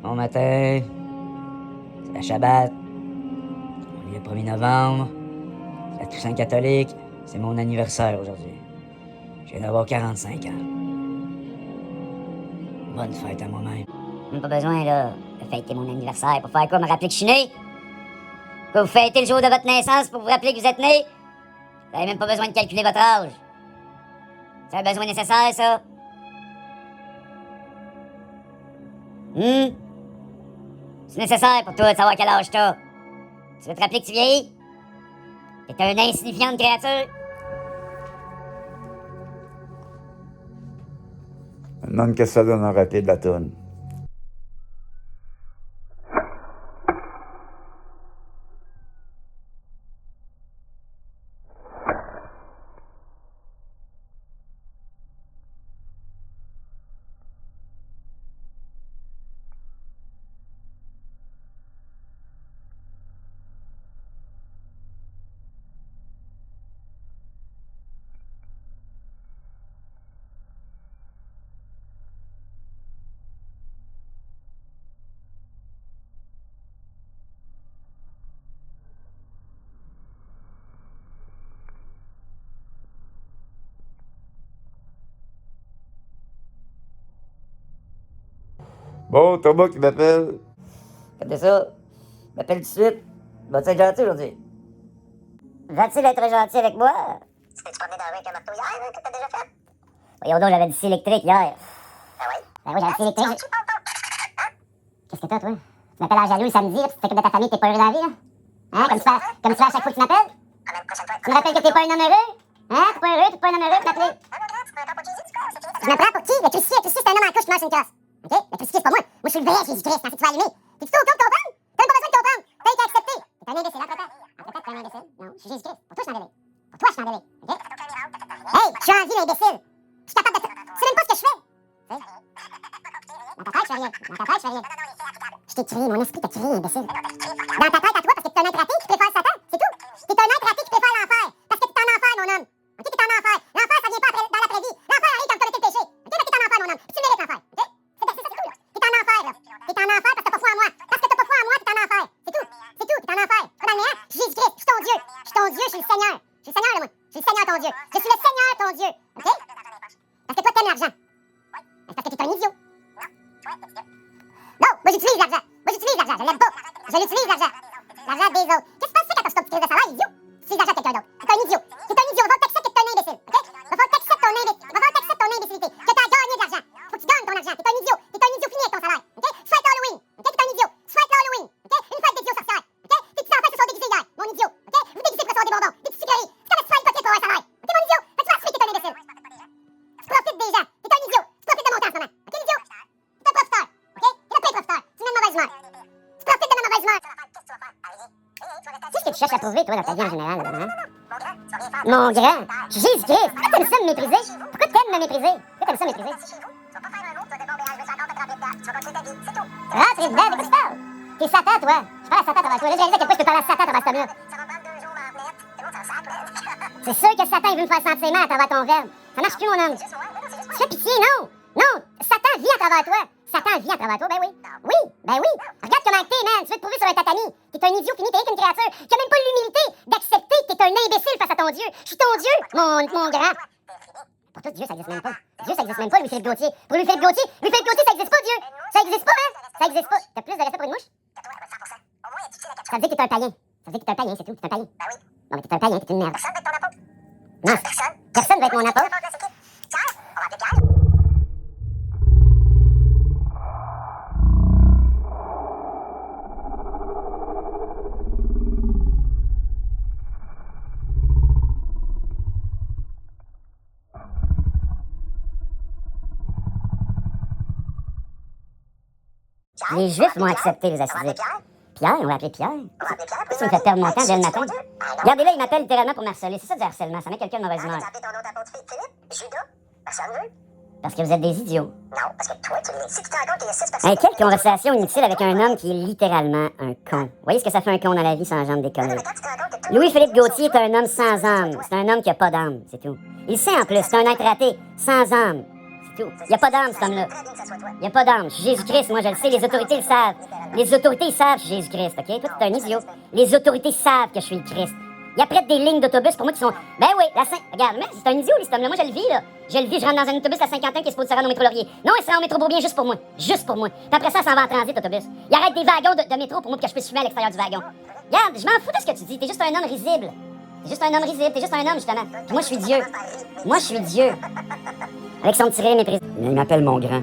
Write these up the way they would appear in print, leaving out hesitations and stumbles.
Bon matin, c'est la Shabbat, on est le 1er novembre, c'est la Toussaint catholique, c'est mon anniversaire aujourd'hui. Je viens d'avoir 45 ans. Bonne fête à moi-même. Même pas besoin, là, de fêter mon anniversaire pour faire quoi, me rappeler que je suis né? Que vous fêtez le jour de votre naissance pour vous rappeler que vous êtes né? Vous n'avez même pas besoin de calculer votre âge. C'est un besoin nécessaire, ça? C'est nécessaire pour toi de savoir quel âge t'as. Tu veux te rappeler que tu vieillis? T'es une insignifiante créature? Je me demande qu'est-ce que ça donne en rapide la toune. Bon, Thomas qui m'appelle. Faites ça. M'appelle tout de suite. Vas-tu être gentil aujourd'hui? Va-t-il être gentil avec moi? Tu t'es promené dans la rue avec un marteau hier, là, que t'as déjà fait? Voyons donc, j'avais du scie électrique hier. Ah oui? Ben oui, j'avais du scie électrique. Qu'est-ce que t'as, toi? Tu m'appelles en jaloux le samedi, là, puis tu t'occupes de ta famille, t'es pas heureux dans la vie, là? Hein? Comme tu fais à chaque fois que tu m'appelles? Ah, même prochaine fois. Tu me rappelles que t'es pas un homme heureux? Hein? T'es pas heureux, t'es pas un homme heureux, tu m'appelles? Ah non, tu me prends pour qui? C'est quoi? C'est qui? Je me prends pour qui? Le Christier, c'est un homme en couche qui mange une crosse. OK? Le Christier, c'est pas moi. Moi, je suis le vrai Jésus-Christ, quand tu vas allumer. T'es-tu au compte de comprendre? T'as même pas besoin de comprendre. T'as été accepté. T'es un imbécile, entre-temps. Entre-temps, t'es un imbécile. Non, je suis Jésus-Christ. Pour toi, je suis un bébé. Pour toi, je suis un bébé. OK? Hey, je suis en vie, l'imbécile. Je suis capable de... Tu sais même pas ce que je fais. Dans ta tête, je fais rien. Dans ta tête, je fais rien. Je t'ai tué, mon esprit t'a tué, imbécile. Dans ta tête à toi, parce que t'es un être raté qui préfère Satan, c'est tout. T'es un être raté qui préfère l'enfer. Parce que t'es en enfer, mon homme. OK, t'es en enfer. L'enfer, ça vient pas dans l'après-vie. L'enfer arrive quand t'as commetté le péché. OK, mais t'es en enfer, mon homme. Puis tu mérites l'enfer. OK? C'est tout, là. T'es en enfer, là. T'es en enfer parce que t'as pas foi en moi. Parce que t'as pas foi en moi, t'es en enfer. C'est tout. C'est tout, t'es en enfer. Pas dans le néant. Je suis Jésus-Christ. Je suis ton Dieu. Je suis ton Dieu, je suis le Seigneur. Je suis le Seigneur, là, moi. Je suis le Seigneur, ton Dieu. Je suis le Seigneur, ton Dieu. OK? Parce que toi, t'aimes l'argent. Mais parce que t'es un idiot. Non, moi j'utilise l'argent. Moi j'utilise l'argent. Je l'aime pas. Je l'utilise l'argent. L'argent des autres. Qu'est-ce que tu fais quand tu stockes tes de salaire, idiot? Tu utilises l'argent de quelqu'un d'autre. C'est un idiot. C'est un idiot. Va falloir t'accepter que t'es un imbécile. OK? Va falloir t'accepter ton imbécilité. Va falloir t'accepter ton imbécilité. Que t'as gagné de l'argent. Faut que tu gagnes ton argent. T'es un idiot. T'es un idiot fini avec ton salaire. OK? Tu fêtes Halloween. OK? T'es un idiot. Tu fêtes Halloween. OK? Une fête des dieux sorcières. OK? Tes petits enfants se sont déguisés hier. Mon idiot. OK? Vous déguisez pour recevoir des bonbons. Des petits sucreries. C'est comme si tu fais une potier pour un salaire. OK, mon idiot? Fait que tu vas assumer que t'es un imbécile. Tu profites des gens. T'es un idiot. Tu profites de mon temps en ce moment. OK, l'idiot? T'es un profiteur. OK? T'es un profiteur. Tu mets une mauvaise humeur. Tu profites de ma mauvaise humeur. Qu'est-ce que tu cherches à trouver, toi, dans ta vie en général, là, hein? Mon grand, je suis Jésus-Christ. Pourquoi t'aimes ça me mépriser? Pourquoi t'aimes me mépriser? Pourquoi t'aimes ça me mépriser? Rentre dedans, de quoi tu parles? T'es Satan, toi. Je parle à Satan devant toi. Là, j'ai réalisé à quel point je peux parler à Satan devant cette homme-là. C'est sûr que Satan, il veut me faire sentir mal à travers ton verbe. Ça marche plus, mon homme. Tu fais pitié, non. Non, Satan vit à travers toi. Satan vit à travers toi, ben oui. Oui, ben oui. Regarde comment t'es, man. Tu veux te prouver sur un tatami. T'es un idiot fini, t'es qu'une créature qui a même pas l'humilité d'accepter que t'es un imbécile face à ton Dieu. Je suis ton Dieu, mon grand. Pour toi, Dieu, ça existe même pas. Dieu, ça existe même pas, Louis-Philippe Gauthier. Pour Louis-Philippe Gauthier, ça existe pas, Dieu. Ça existe pas, hein. Ça existe pas. T'as plus de respect pour une mouche? Ça veut dire que t'es un païen. Ça veut dire que t'es un païen, c'est tout. T'es un païen. Non, mais t'es un païen, t'es une merde. Non, personne veut être mon apôtre. Les Juifs m'ont accepté, les assidiques. Pierre, on va appeler Pierre. Ça me fait perdre mon temps dès le matin. Regardez là, il m'appelle littéralement pour me harceler. C'est ça du harcèlement, ça met quelqu'un de mauvaise humeur. Parce que vous êtes des idiots. Non, parce que toi, tu l'es. Si tu te rends compte qu'il y a 6 personnes. Hey, quelle conversation inutile avec un homme qui est littéralement un con. Vous voyez ce que ça fait un con dans la vie sans jambes déconner. Louis-Philippe Gauthier est un homme sans âme. C'est un homme qui a pas d'âme, c'est tout. Il sait en plus, c'est un être raté, sans âme. C'est C'est tout. Il n'y a pas d'âme, cet homme-là. Très bien que ça soit toi. Il n'y a pas d'âme. Je suis Jésus-Christ, moi, je le sais. Les autorités le savent. Les autorités, ils savent que je suis Jésus-Christ, OK? Toi, t'es un idiot. Les autorités savent que je suis le Christ. Il y a près des lignes d'autobus pour moi qui sont... Ben oui, regarde, mais c'est un idiot, lui, cet homme-là. Moi, je le vis, là. Je le vis, je rentre dans un autobus à Saint-Quentin qui est supposé se rendre au métro Laurier. Non, il se rend au métro Beaubien juste pour moi. Juste pour moi. Puis après ça, ça s'en va en transit, l'autobus. Il arrête des wagons de métro pour moi que je puisse fumer à l'extérieur du wagon. Regarde, je m'en fous de ce que tu dis. T'es juste un homme risible. T'es juste un homme risible. T'es juste un homme, justement. Puis moi, je suis Dieu. Moi, je suis Dieu. Avec son petit rire méprisé. Il m'appelle mon grand.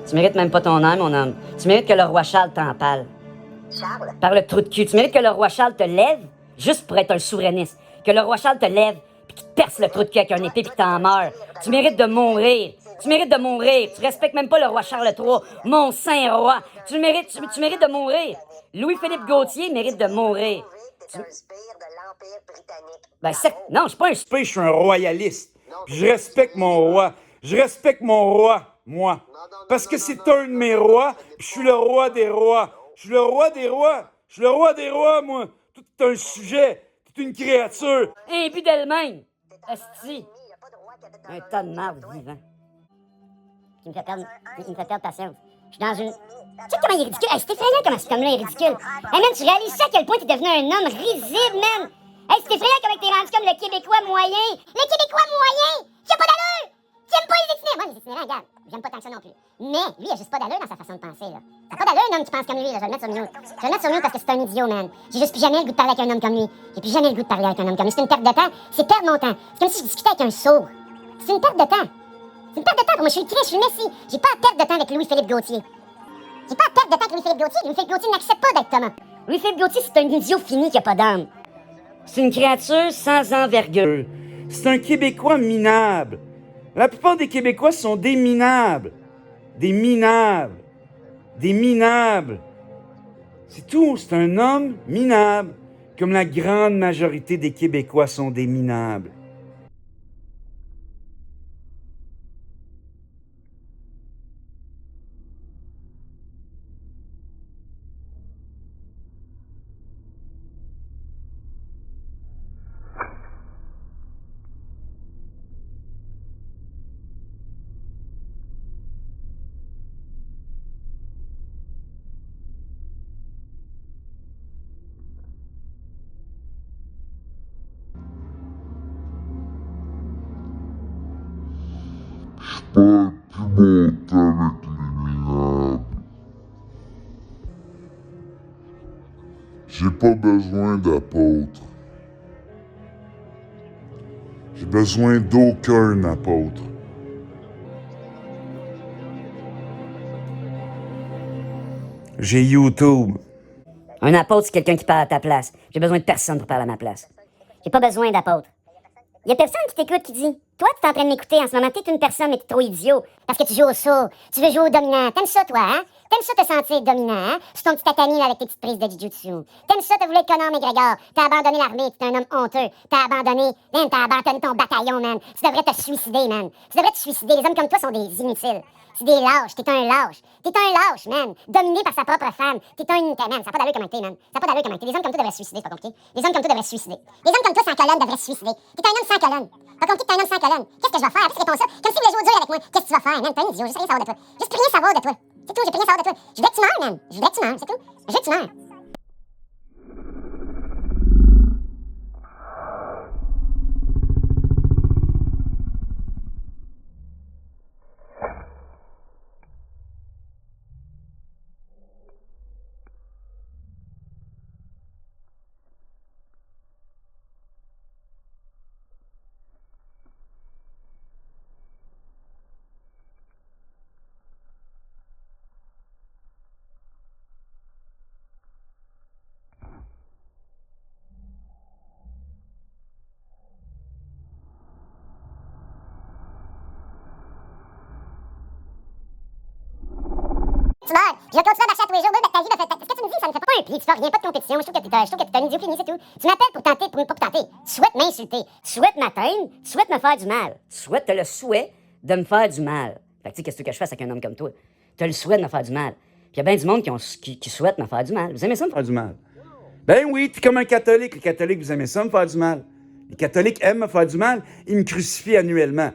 Tu mérites même pas ton âme, mon homme. Tu mérites que le roi Charles t'empale. Charles? Par le trou de cul. Tu mérites que le roi Charles te lève juste pour être un souverainiste. Que le roi Charles te lève puis qu'il te perce le trou de cul avec un épée puis que t'en meurs. Tu mérites de mourir. Tu mérites de mourir. Tu respectes même pas le roi Charles III, mon saint roi. Tu mérites de mourir. Louis-Philippe Gauthier mérite de mourir. T'es un sbire de l'Empire britannique. Ben, non, je suis pas un Je suis un royaliste. Je respecte mon roi. Je respecte mon roi, moi. Parce que c'est un de mes rois, puis je suis le roi des rois. Je suis le roi des rois. Je suis le roi des rois, moi. Tout est un sujet. Tout est une créature. un but d'elle-même. Esti. Un tas de marde vivant. Il me fait perdre patience. Je suis dans une... Tu sais comment il est ridicule? Hey, c'est effrayant comment cet homme-là est ridicule. Hey, man, tu réalises à quel point t'es devenu un homme risible, man? Hey, c'est effrayant comment t'es rendu comme le Québécois moyen. Le Québécois moyen! Qui a pas d'allure! Qui aime pas les itinérants. Moi, les itinérants, regarde, j'aime pas tant que ça non plus. Mais, lui, il a juste pas d'allure dans sa façon de penser, là. T'as pas d'allure, un homme qui pense comme lui, là. Je vais le mettre sur mute. Je vais le mettre sur mute parce que c'est un idiot, man. J'ai juste plus jamais le goût de parler avec un homme comme lui. J'ai plus jamais le goût de parler avec un homme comme lui. C'est une perte de temps. C'est perdre mon temps. C'est comme si je discutais avec un sourd. C'est une perte de temps. C'est une perte de temps pour moi. Je suis le Christ, je suis le Messie. J'ai pas à perdre de temps avec Louis-Philippe Gauthier. J'ai pas à perdre de temps avec Louis-Philippe Gauthier. Louis-Philippe Gauthier n'accepte pas d'être Thomas. Louis-Philippe Gauthier, c'est un idiot fini qui a pas d'âme. C'est une créature sans envergure. C'est un Québécois minable. La plupart des Québécois sont des minables. Des minables. Des minables. C'est tout. C'est un homme minable. Comme la grande majorité des Québécois sont des minables. Pas épouvanté avec les minables. J'ai pas besoin d'apôtres. J'ai besoin d'aucun apôtre. J'ai YouTube. Un apôtre, c'est quelqu'un qui parle à ta place. J'ai besoin de personne pour parler à ma place. J'ai pas besoin d'apôtre. Il y a personne qui t'écoute qui dit « Toi, tu es en train de m'écouter en ce moment, t'es une personne, mais t'es trop idiot. Parce que tu joues au sourd. Tu veux jouer au dominant. T'aimes ça, toi, hein? T'aimes ça te sentir dominant, hein? Sur ton petit tatami, là, avec tes petites prises de jujutsu. T'aimes ça te vouloir être Conor McGregor. T'as abandonné l'armée, t'es un homme honteux. T'as abandonné ton bataillon, man. Tu devrais te suicider, man. Tu devrais te suicider. Les hommes comme toi sont des inutiles. C'est des lâches. T'es un lâche. T'es un lâche, man. Dominé par sa propre femme. T'es un unité, man. Ça n'a pas d'allure comme t'es, man. Ça n'a pas d'allure comme t'es. Les hommes comme toi devraient se suicider, c'est pas compliqué. Les hommes comme toi devraient se suicider. Les hommes comme toi sans colonne devraient se suicider. T'es un homme sans colonne. Pas compliqué que t'es un homme sans colonne. Qu'est-ce que je vais faire? Après, réponds ça. Comme si tu voulais jouer au dur avec moi. Qu'est-ce que tu vas faire, man? T'es un idiot. Je veux rien savoir de toi. Juste rien savoir de toi. C'est tout, j'ai plus rien savoir de toi. Je voudrais que tu meurs, man. Je voudrais que tu meurs, c'est tout. Je veux que tu meurs. Tu meurs. Je vais continuer à marcher à tous les jours. Oui, ta vie, ce que tu me dis, ça me fait pas un pli. Tu fais rien, pas de compétition. Je trouve que t'es un idiot fini, c'est tout. Tu m'appelles pour tenter, pas pour tenter. Tu souhaites m'insulter. Tu souhaites m'atteindre. Tu souhaites me faire du mal. Tu souhaites, t'as le souhait de me faire du mal. Fait que tu sais, qu'est-ce que je fasse avec un homme comme toi? T'as le souhait de me faire du mal. Puis il y a bien du monde qui souhaite me faire du mal. Vous aimez ça, me faire Faire du mal. Ben oui, t'es comme un catholique. Les catholiques, vous aimez ça, me faire du mal. Les catholiques aiment me faire du mal. Ils me crucifient annuellement.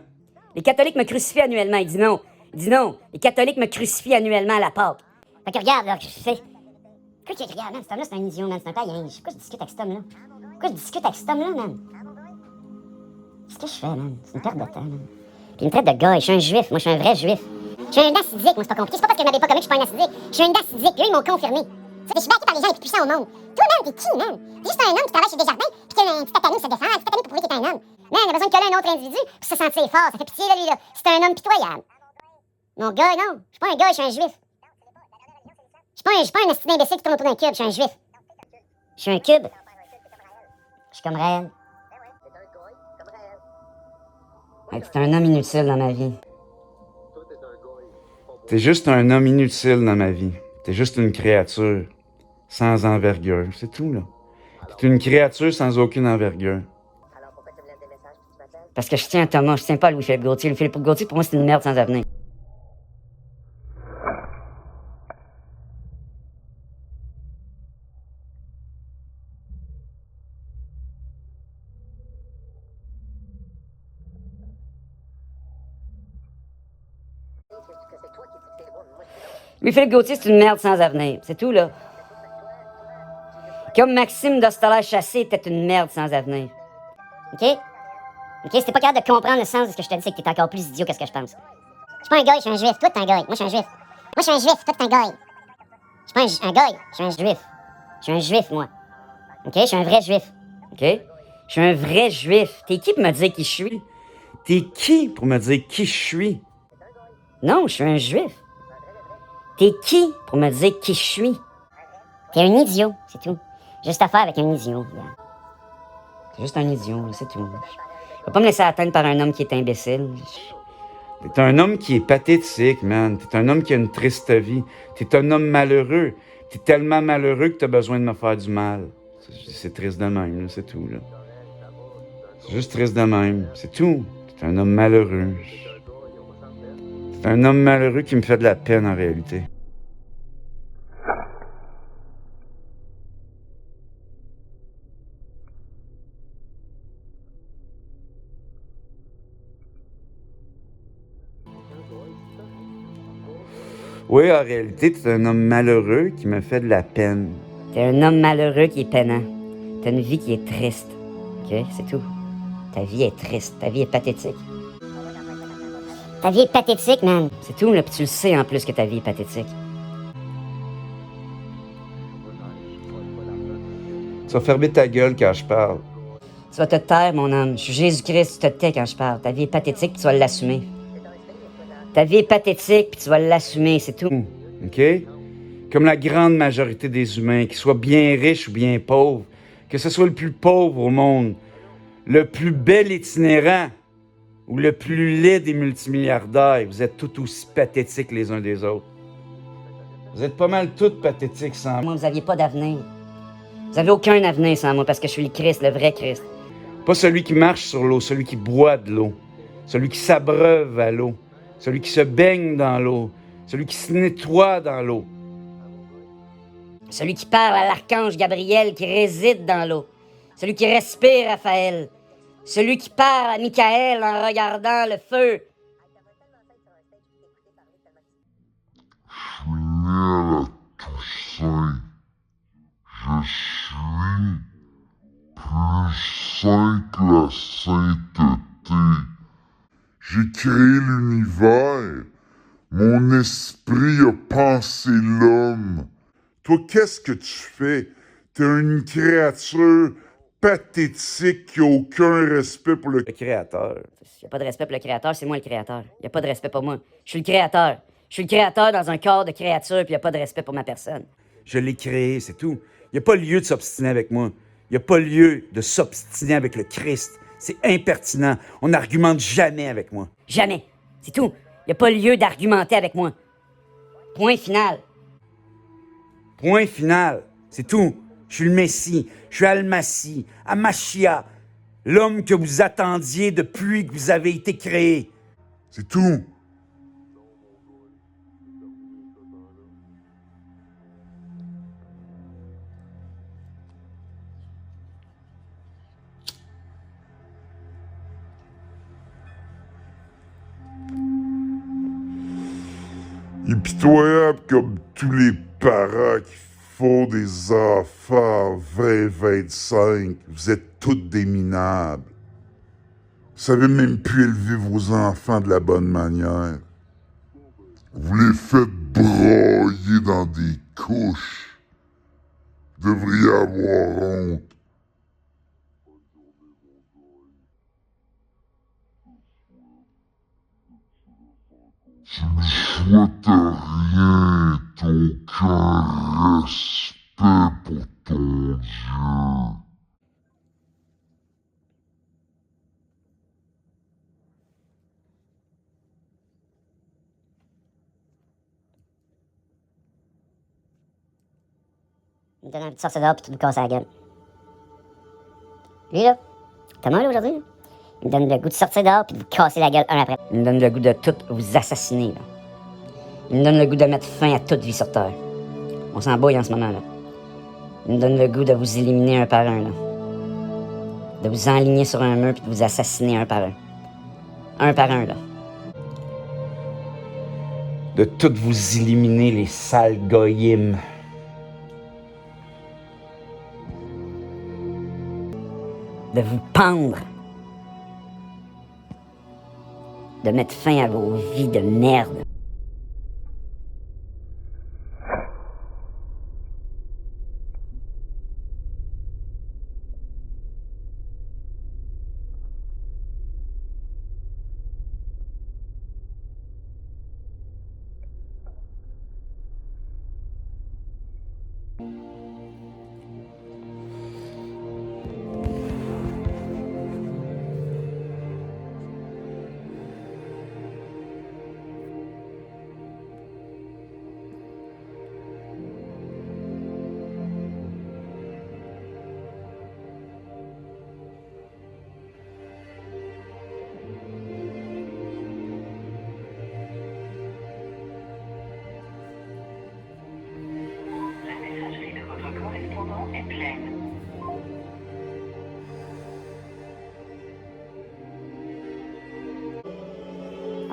Les catholiques me crucifient annuellement. Ils disent non. Il dit non, les catholiques me crucifient annuellement à la Pâque. Fait que regarde, là, je sais. Pourquoi que regarde, man, cet homme-là, c'est un idiot, man, c'est un païen. Pourquoi je discute avec cet homme-là? Pourquoi je discute avec cet homme-là, man? Qu'est-ce que je fais, man? C'est une perte de temps, man. Puis il me traite de gars, je suis un juif, moi je suis un vrai juif. Je suis un acidique, moi c'est pas compliqué. C'est pas parce que je m'avais pas commis que je suis pas un acidique. Je suis un acidique, eux ils m'ont confirmé. Tu sais, je suis backé par les gens les plus puissants au monde. Toi, man, t'es qui, man? T'es juste un homme qui travaille chez Desjardins, puis qui a un petit tatami, se défend, un petit tatami pour prouver qu'il est un homme. Man, il a besoin de coller un autre individu, puis se sentir fort. Ça fait pitié, là, lui, là. C'est un homme pitoyable. Mon gars, non. Je suis pas un gars, je suis un juif. Je suis pas un esti d'imbécile qui tourne autour d'un cube, je suis un juif. Je suis un cube. Je suis comme Raël. T'es un homme inutile dans ma vie. T'es juste un homme inutile dans ma vie. T'es juste une créature sans envergure. C'est tout, là. T'es une créature sans aucune envergure. Alors pourquoi tu me laisses des messages puis tu m'appelles? Parce que je tiens à Thomas, je tiens pas à Louis-Philippe Gauthier. Louis-Philippe Gauthier, pour moi, c'est une merde sans avenir. Que c'est toi qui dis que c'est bon, moi je suis là. Louis-Philippe Gauthier, c'est une merde sans avenir. C'est tout, là. Comme Maxime d'Ostaler-Chassé était une merde sans avenir. OK? OK? Si t'es pas capable de comprendre le sens de ce que je te dis, c'est que t'es encore plus idiot que ce que je pense. Je suis pas un gars, je suis un juif. Toi, t'es un gars. Moi, je suis un juif. Moi, je suis un juif. Toi, t'es un gars. Je suis pas un gars. Je suis un juif. Je suis un juif, moi. OK? Je suis un vrai juif. OK? Je suis un vrai juif. T'es qui pour me dire qui je suis? T'es qui pour me dire qui je suis? Non, je suis un juif. T'es qui pour me dire qui je suis? T'es un idiot, c'est tout. Juste à faire avec un idiot. Yeah. T'es juste un idiot, c'est tout. Je vais pas me laisser atteindre par un homme qui est imbécile. T'es un homme qui est pathétique, man. T'es un homme qui a une triste vie. T'es un homme malheureux. T'es tellement malheureux que t'as besoin de me faire du mal. C'est triste de même, là, c'est tout, là. C'est juste triste de même, c'est tout. T'es un homme malheureux. T'es un homme malheureux qui me fait de la peine, en réalité. Oui, en réalité, t'es un homme malheureux qui me fait de la peine. T'es un homme malheureux qui est peinant. T'as une vie qui est triste. OK? C'est tout. Ta vie est triste. Ta vie est pathétique. Ta vie est pathétique, man. C'est tout, là. Puis tu le sais en plus que ta vie est pathétique. Tu vas fermer ta gueule quand je parle. Tu vas te taire, mon homme. Je suis Jésus-Christ, tu te tais quand je parle. Ta vie est pathétique, puis tu vas l'assumer. Ta vie est pathétique, puis tu vas l'assumer, c'est tout. OK? Comme la grande majorité des humains, qu'ils soient bien riches ou bien pauvres, que ce soit le plus pauvre au monde, le plus bel itinérant ou le plus laid des multimilliardaires, vous êtes tout aussi pathétiques les uns des autres. Vous êtes pas mal tous pathétiques sans moi. Moi, vous aviez pas d'avenir. Vous avez aucun avenir sans moi, parce que je suis le Christ, le vrai Christ. Pas celui qui marche sur l'eau, celui qui boit de l'eau, celui qui s'abreuve à l'eau, celui qui se baigne dans l'eau, celui qui se nettoie dans l'eau. Celui qui parle à l'archange Gabriel qui réside dans l'eau. Celui qui respire Raphaël. Celui qui parle à Michael en regardant le feu. Je suis né à la Toussaint. Je suis plus saint que la sainteté. J'ai créé l'univers. Mon esprit a pensé l'homme. Toi, qu'est-ce que tu fais? T'es une créature pathétique qui a aucun respect pour le... Le créateur. Il n'y a pas de respect pour le créateur, c'est moi le créateur. Il n'y a pas de respect pour moi. Je suis le créateur. Je suis le créateur dans un corps de créature, puis il n'y a pas de respect pour ma personne. Je l'ai créé, c'est tout. Il n'y a pas lieu de s'obstiner avec moi. Il n'y a pas lieu de s'obstiner avec le Christ. C'est impertinent. On n'argumente jamais avec moi. Jamais. C'est tout. Il n'y a pas lieu d'argumenter avec moi. Point final. Point final. C'est tout. Je suis le Messie. Je suis Al-Massi, Amashia, l'homme que vous attendiez depuis que vous avez été créé. C'est tout. Impitoyable comme tous les parents qui font des enfants en 2025. Vous êtes toutes des minables. Vous savez même plus élever vos enfants de la bonne manière. Vous les faites broyer dans des couches. Vous devriez avoir honte. Tu ne souhaites rien, t'as aucun respect pour ton Dieu. Il me donne un petit sorcier dehors puis tu me casses la gueule. Lui, là, Thomas, là, aujourd'hui, là, il me donne le goût de sortir dehors puis de vous casser la gueule un après. Il me donne le goût de tout vous assassiner, là. Il me donne le goût de mettre fin à toute vie sur Terre. On s'en bouille en ce moment, là. Il me donne le goût de vous éliminer un par un, là. De vous enligner sur un mur puis de vous assassiner un par un. Un par un, là. De toutes vous éliminer, les sales goyim. De vous pendre. De mettre fin à vos vies de merde.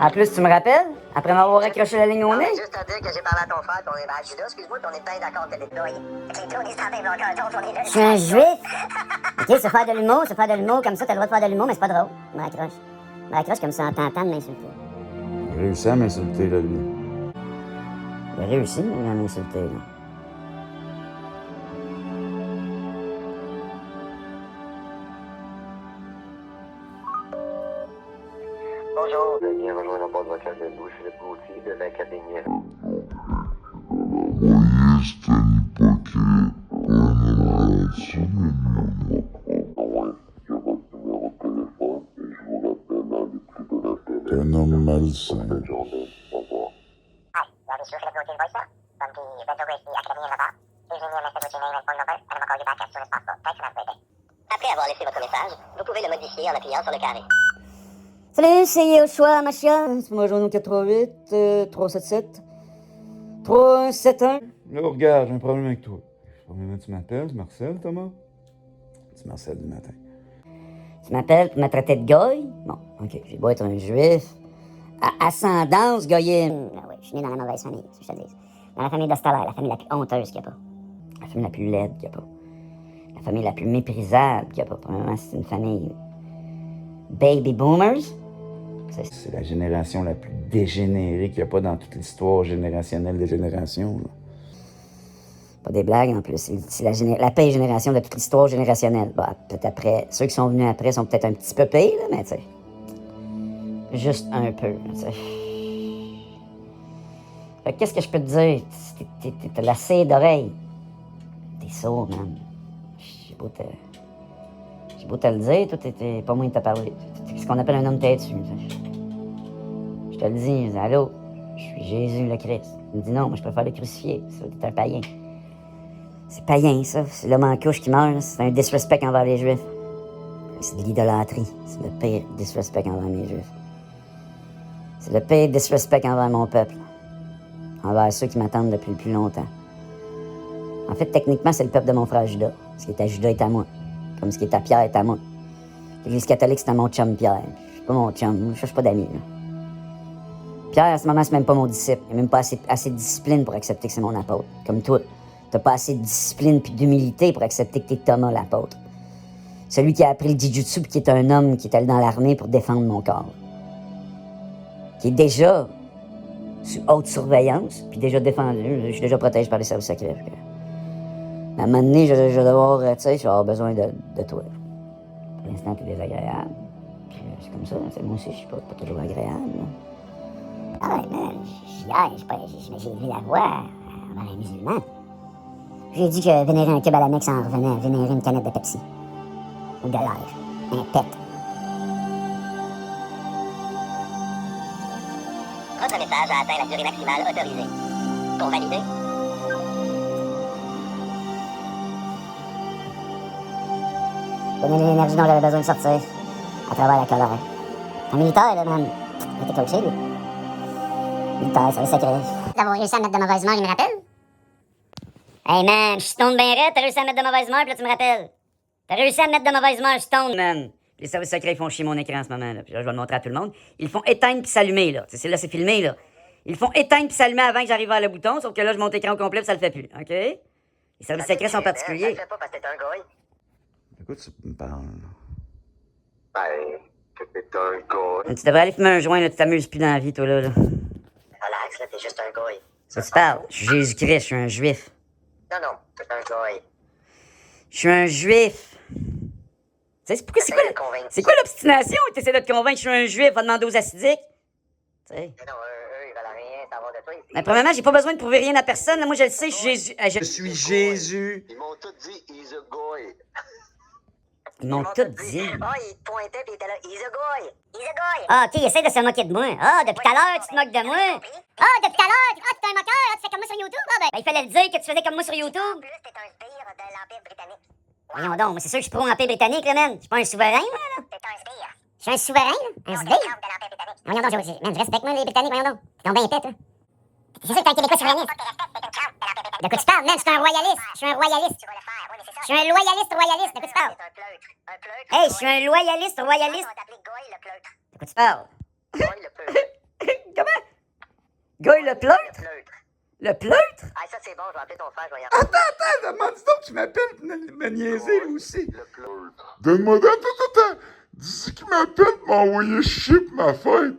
En plus, tu me rappelles? Après m'avoir accroché la ligne au nez? Juste à dire que j'ai parlé à ton frère, puis on est. Ben, Judas, excuse-moi, puis on est bien d'accord que t'es là. Les deux, on est standés, donc on est là. Je suis un juif! Ok, c'est faire de l'humour, comme ça, t'as le droit de faire de l'humour, mais c'est pas drôle. Je me raccroche. Je me raccroche comme ça en tentant de m'insulter. Il a réussi à m'insulter, là, lui. Il a réussi à m'insulter, là. Bonjour, veuillez rejoindre la boîte vocale de Louis Philippe Gauthier de l'Académie. Voyez, c'est un hypocrite. T'es un homme malsain. Hi, Louis Philippe Gauthier voice now. From the Rental Grace Academy in Laval. Please leave me a message with your name and phone number, and I'm gonna call you back as soon as possible. Thanks and have a great day. Après avoir laissé votre message, vous pouvez le modifier en appuyant sur le carré. Salut, c'est Yoshua Machia. Tu m'as rejoint au 438 377 3171. Là, regarde, j'ai un problème avec toi. Premièrement, tu m'appelles, c'est Marcel, Thomas? C'est Marcel du matin. Tu m'appelles pour me traiter de goy? Bon, ok, j'ai beau être un juif. À ascendance goyime. Ah oui, je suis né dans la mauvaise famille, je te dis. Dans la famille d'Ostaler, la famille la plus honteuse qu'il n'y a pas. La famille la plus laide qu'il n'y a pas. La famille la plus méprisable qu'il n'y a pas. Premièrement, c'est une famille baby boomers. C'est la génération la plus dégénérée qu'il n'y a pas dans toute l'histoire générationnelle des générations. Là. Pas des blagues en plus. C'est la pire génération de toute l'histoire générationnelle. Bah, peut-être après. Ceux qui sont venus après sont peut-être un petit peu pires, là, mais tu sais. Juste un peu, tu sais. Fait que qu'est-ce que je peux te dire? T'as la cire d'oreille. T'es sourd, man. J'ai beau te le dire, toi, t'es pas moins de te parler. T'es ce qu'on appelle un homme têtu. Je te le dis, je dis, allô, je suis Jésus le Christ. Il me dit non, moi je préfère le crucifier. T'es un païen. C'est païen, ça. C'est l'homme en couche qui meurt, là. C'est un disrespect envers les Juifs. C'est de l'idolâtrie. C'est le pire disrespect envers les Juifs. C'est le pire disrespect envers mon peuple. Envers ceux qui m'attendent depuis le plus longtemps. En fait, techniquement, c'est le peuple de mon frère Judas. Ce qui est à Judas est à moi. Comme ce qui est à Pierre est à moi. L'Église catholique, c'est à mon chum Pierre. Je suis pas mon chum. Je cherche pas d'amis, là. Pierre, en ce moment, c'est même pas mon disciple. Il n'a même pas assez de discipline pour accepter que c'est mon apôtre. Comme toi, t'as pas assez de discipline puis d'humilité pour accepter que t'es Thomas l'apôtre. Celui qui a appris le Jujutsu puis qui est un homme qui est allé dans l'armée pour défendre mon corps. Qui est déjà sous haute surveillance, puis déjà défendu. Je suis déjà protégé par les services secrets. À un moment donné, je vais devoir, tu sais, je vais avoir besoin de toi. Pour l'instant, t'es désagréable. C'est comme ça, moi aussi, je suis pas toujours agréable. Là. Ah ouais, man, j'ai élevé la voix envers un musulman. J'ai dit que vénérer un cube à la Mecque, ça en revenait à vénérer une canette de Pepsi. Ou de l'air. Un pet. Votre message a atteint la durée maximale autorisée. Pour valider, Donner l'énergie dont j'avais besoin de sortir. À travers la colère. Un militaire, là, man. Il était coaché, lui. Militaire, service secret. D'avoir réussi à mettre de mauvaise humeur, il me rappelle. Hey, man, je stone bien raide, t'as réussi à mettre de mauvaise humeur, puis là, tu me rappelles. T'as réussi à mettre de mauvaise humeur, stone, man. Les services secrets, ils font chier mon écran en ce moment, là. Puis là, je vais le montrer à tout le monde. Ils font éteindre puis s'allumer, là. Là, c'est filmé, là. Ils font éteindre puis s'allumer avant que j'arrive vers le bouton, sauf que là, je monte l'écran au complet puis ça le fait plus, OK? Les services secrets sont particuliers. Ça le fait pas parce que t'es un goy. De quoi tu me parles? Ben, que t'es un gars. Tu devrais aller fumer un joint, là. Tu t'amuses plus dans la vie, toi, là. Relax, là, t'es juste un goy. Ça, tu parles. Je suis Jésus-Christ, je suis un juif. Non, non, t'es un goy. Je suis un juif. Tu sais, c'est quoi l'obstination? Tu essaies de te convaincre que je suis un juif, va demander aux acidiques. Tu sais. Non, eux, ils veulent rien savoir de toi. Mais premièrement, j'ai pas besoin de prouver rien à personne. Là. Moi, je le sais, je suis Jésus. Je suis Jésus. Ils m'ont tout dit, he's a goy. Ils m'ont tout dit. Ah, ils te pointaient pis ils étaient là, he's a goy. He's a goy. Ah, OK, essaie de se moquer de moi. Ah, depuis tout à l'heure, tu te moques de moi. Ah, depuis tout à l'heure, tu es un moqueur, tu fais comme moi sur YouTube. Ah, ben, il fallait le dire que tu faisais comme moi sur En YouTube. plus, t'es un sbire de l'Empire britannique. Voyons donc, mais c'est sûr que je suis pro Empire britannique, là, man. Je suis pas un souverain, moi, là. T'es un sbire. Je suis un souverain, là. Un Non, sbire. t'es de l'Empire britannique. Voyons donc, man, je respecte, moi, les Britanniques, voyons donc. Ils ont bien épais, toi. C'est sûr que t'es un Québécois souverainiste. De quoi tu parles, man? Je suis un royaliste. Je suis un royaliste. Tu vas le faire, oui, mais c'est ça. Je suis un loyaliste royaliste. De quoi tu parles? C'est un pleutre. Un pleutre. Hey, je suis un loyaliste royaliste. On va t'appeler Goy le pleutre. De quoi tu parles? Goy le pleutre. Comment? Goy le pleutre? Pleutre. Le pleutre? Ah, ça, c'est bon, je vais appeler ton frère, je vais y en Attends, demande donc, tu m'appelles pour me niaiser, lui aussi. Le pleutre. Donne-moi, attends. Dis qu'il m'appelle pour m'envoyer chier pour ma fête.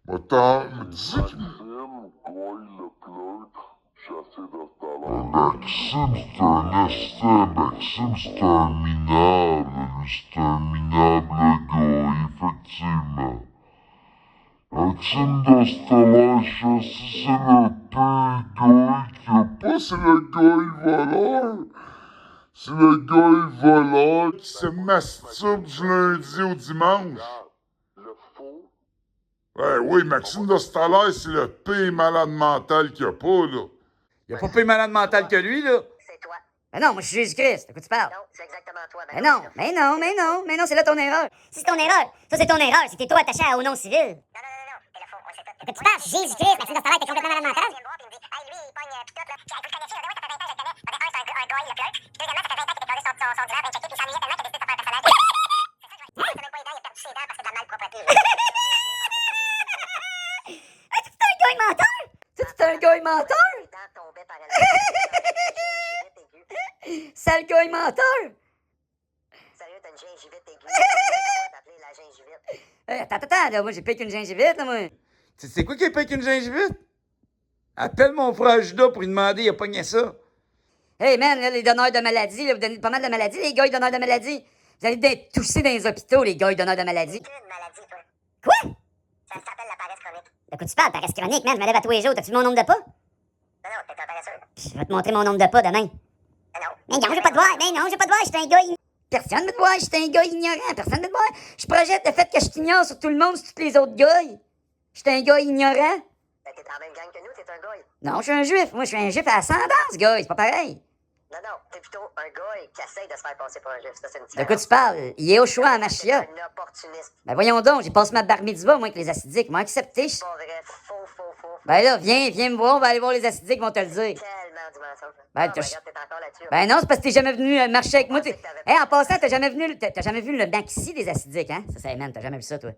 Attends, mais dis qu'il Maxime, goy le pleutre. J'ai assez de talent. Maxime, c'est un essai. Maxime, c'est un minable. Lui, c'est un minable gars, effectivement. Maxime Dostalache, si c'est le pire gars qu'il n'y a pas, c'est le gars voleur. C'est le gars voleur qui se masturbe du lundi au dimanche. Le faux. Ouais, oui, Maxime Dostalache, c'est le pire malade mental qu'il n'y a pas, là. Il n'y a pas plus malade mental que lui, là. C'est toi. Mais non, moi, je suis Jésus-Christ. De quoi tu parles? Non, c'est exactement toi. Mais non, c'est là ton erreur. Si c'est ton erreur, ça, c'est ton erreur. C'est que t'es trop attaché au nom civil. Non, t'es le faux, on le sait tout. De quoi tu parles? Jésus-Christ, Maxime Dostalache, t'es complètement malade mental. Il vient me voir pis il me dit, hey, lui, il pogne pis tout, là. Puis, hey, vous le connaissez, là? Oui, ça fait 20 ans, je le connais. Ben, un, c'est un goy, le pleutre. Puis, deuxièmement, ça fait 20 ans qu'il était son divan à checker, puis il s'ennuyait tellement qu'il a décidé de se faire un personnage. C'est ça, je vais même pas les dents, il a perdu ses dents parce que de la malpropreté. C'est un goy menteur? C'est un goy menteur? Les dents tombaient par elles-mêmes. Gingivite aiguë. Sale goy menteur? Sérieux, t'as une gingivite aiguë. On va t'appeler la gingivite. Attends, là, moi, j'ai pas qu'une gingivite, là, moi. C'est quoi qui est pas qu'une gingivite? Appelle mon frère Judas pour lui demander, il a pogné ça. Hey, man, là, les donneurs de maladies, là, vous donnez pas mal de maladies, les gars, donneurs de maladies. Vous allez être toussés dans les hôpitaux, les gars, donneurs de maladies. Aucune maladie, toi. Quoi? Ça s'appelle la paresse chronique. De quoi tu parles, paresse chronique, man? Je me lève à tous les jours. T'as-tu vu mon nombre de pas? Non, t'es un paresseux. Je vais te montrer mon nombre de pas demain. Non. Mais non, j'ai pas de voir. Mais non, j'ai pas de voir. Je suis un gars. Personne ne veut te voir, je suis un gars ignorant. Personne ne veut te voir. Je projette le fait que je t'ignore sur tout le monde, sur tous les autres gars. Je suis un gars ignorant. Ben, t'es dans la même gang que nous, t'es un goy. Non, je suis un juif. Moi, je suis un juif à ascendance, gars. C'est pas pareil. Non, t'es plutôt un goy qui essaye de se faire passer pour un juif. Ça, c'est une De différence. quoi tu parles? Il est au choix à T'es Machia. un opportuniste. Ben voyons donc, j'ai passé ma bar mitzvah, moi, avec les acidiques. Ils m'ont accepté. Pas vrai. Faux. Ben là, viens me voir, on va aller voir les acidiques, ils vont te le dire. Tellement du mensonge. Ben, Oh t'as- my God, t'es encore là-dessus. Ben non, c'est parce que t'es jamais venu marcher avec moi. Je pensais que t'avais- Hey, en passant, t'as jamais vu le banc ici des acidiques, hein? Ça, man, t'as jamais vu ça, toi.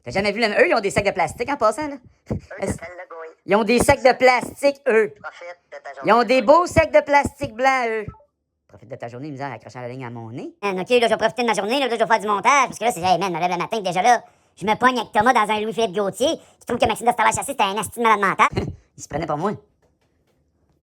T'as jamais vu, eux, ils ont des sacs de plastique en passant, là. Eux, t'appelles le goy. Ils ont des sacs de plastique, eux. Profite de ta journée. Ils ont des beaux sacs de plastique blancs, eux. Profite de ta journée, misère, accrochant la ligne à mon nez. Man, OK, là, je vais profiter de ma journée, là, je vais faire du montage, parce que là, c'est, hey, man, me lève le matin, déjà là, je me pogne avec Thomas dans un Louis-Philippe Gauthier, qui trouve que Maxime de Stavage-Chassé, c'était un asti de malade mental. Il se prenait pour moi.